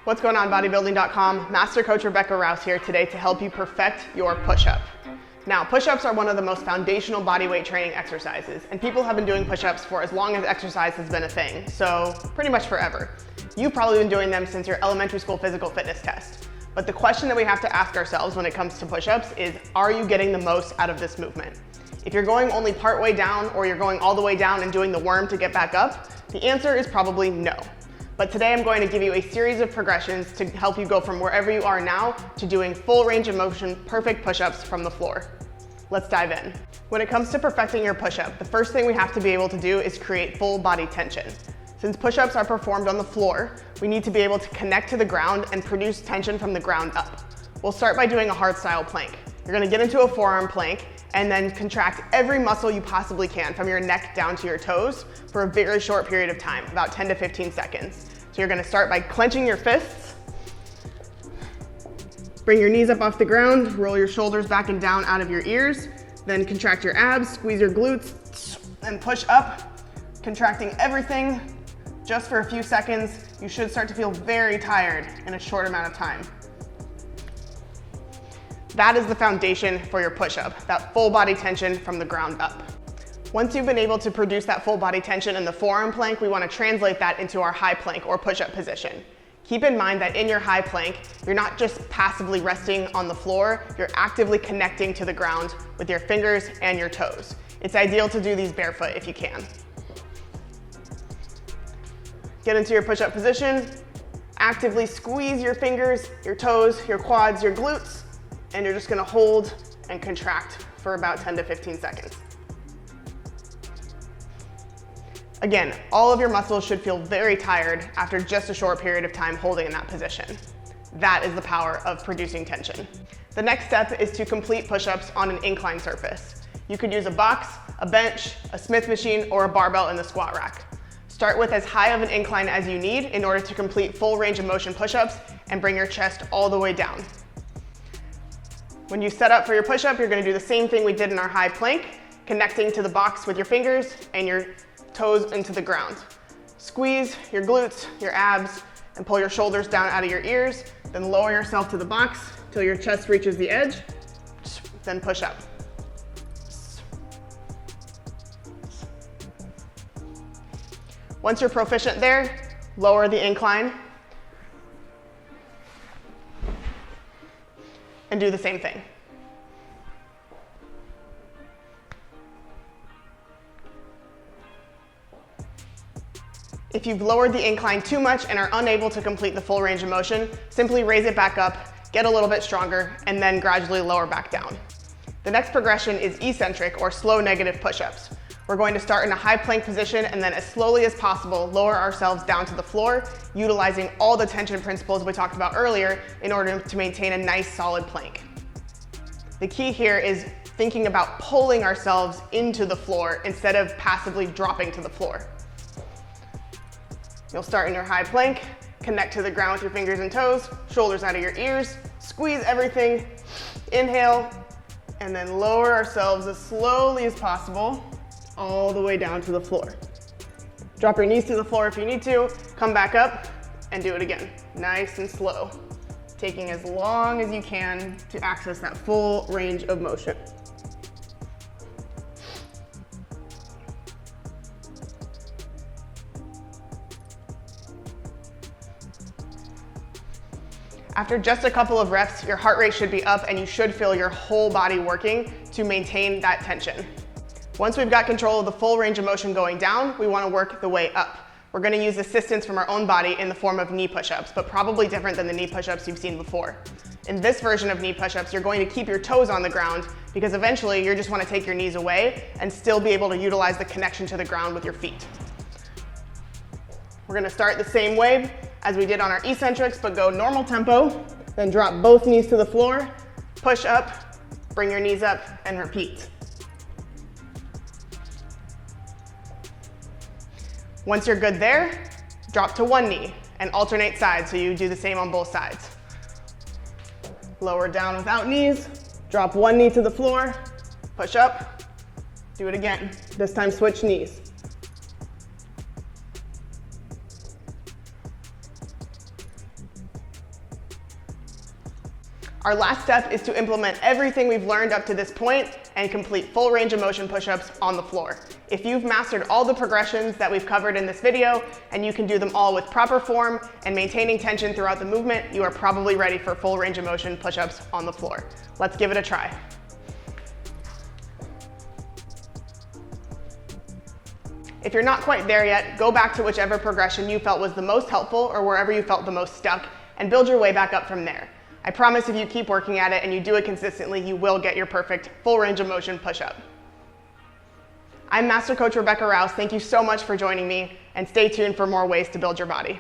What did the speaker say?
What's going on, Bodybuilding.com? Master Coach Rebecca Rouse here today to help you perfect your push-up. Now, push-ups are one of the most foundational bodyweight training exercises, and people have been doing push-ups for as long as exercise has been a thing, so pretty much forever. You've probably been doing them since your elementary school physical fitness test. But the question that we have to ask ourselves when it comes to push-ups is, are you getting the most out of this movement? If you're going only part way down, or you're going all the way down and doing the worm to get back up, the answer is probably no. But today I'm going to give you a series of progressions to help you go from wherever you are now to doing full range of motion, perfect push-ups from the floor. Let's dive in. When it comes to perfecting your push-up, the first thing we have to be able to do is create full body tension. Since push-ups are performed on the floor, we need to be able to connect to the ground and produce tension from the ground up. We'll start by doing a hard style plank. You're gonna get into a forearm plank and then contract every muscle you possibly can from your neck down to your toes for a very short period of time, about 10 to 15 seconds. So you're gonna start by clenching your fists, bring your knees up off the ground, roll your shoulders back and down out of your ears, then contract your abs, squeeze your glutes, and push up, contracting everything just for a few seconds. You should start to feel very tired in a short amount of time. That is the foundation for your push-up, that full body tension from the ground up. Once you've been able to produce that full body tension in the forearm plank, we want to translate that into our high plank or push-up position. Keep in mind that in your high plank, you're not just passively resting on the floor, you're actively connecting to the ground with your fingers and your toes. It's ideal to do these barefoot if you can. Get into your push-up position, actively squeeze your fingers, your toes, your quads, your glutes, and you're just gonna hold and contract for about 10 to 15 seconds. Again, all of your muscles should feel very tired after just a short period of time holding in that position. That is the power of producing tension. The next step is to complete push-ups on an incline surface. You could use a box, a bench, a Smith machine, or a barbell in the squat rack. Start with as high of an incline as you need in order to complete full range of motion push-ups and bring your chest all the way down. When you set up for your push-up, you're gonna do the same thing we did in our high plank, connecting to the box with your fingers and your toes into the ground. Squeeze your glutes, your abs, and pull your shoulders down out of your ears, then lower yourself to the box till your chest reaches the edge, then push up. Once you're proficient there, lower the incline and do the same thing. If you've lowered the incline too much and are unable to complete the full range of motion, simply raise it back up, get a little bit stronger, and then gradually lower back down. The next progression is eccentric or slow negative push-ups. We're going to start in a high plank position and then as slowly as possible, lower ourselves down to the floor, utilizing all the tension principles we talked about earlier in order to maintain a nice solid plank. The key here is thinking about pulling ourselves into the floor instead of passively dropping to the floor. You'll start in your high plank, connect to the ground with your fingers and toes, shoulders out of your ears, squeeze everything, inhale, and then lower ourselves as slowly as possible all the way down to the floor. Drop your knees to the floor if you need to, come back up and do it again, nice and slow, taking as long as you can to access that full range of motion. After just a couple of reps, your heart rate should be up and you should feel your whole body working to maintain that tension. Once we've got control of the full range of motion going down, we want to work the way up. We're going to use assistance from our own body in the form of knee push-ups, but probably different than the knee push-ups you've seen before. In this version of knee push-ups, you're going to keep your toes on the ground because eventually you just want to take your knees away and still be able to utilize the connection to the ground with your feet. We're going to start the same way as we did on our eccentrics, but go normal tempo, then drop both knees to the floor, push up, bring your knees up, and repeat. Once you're good there, drop to one knee and alternate sides so you do the same on both sides. Lower down without knees, drop one knee to the floor, push up, do it again. This time switch knees. Our last step is to implement everything we've learned up to this point and complete full range of motion push-ups on the floor. If you've mastered all the progressions that we've covered in this video and you can do them all with proper form and maintaining tension throughout the movement, you are probably ready for full range of motion push-ups on the floor. Let's give it a try. If you're not quite there yet, go back to whichever progression you felt was the most helpful or wherever you felt the most stuck and build your way back up from there. I promise if you keep working at it and you do it consistently, you will get your perfect full range of motion push-up. I'm Master Coach Rebecca Rouse. Thank you so much for joining me, and stay tuned for more ways to build your body.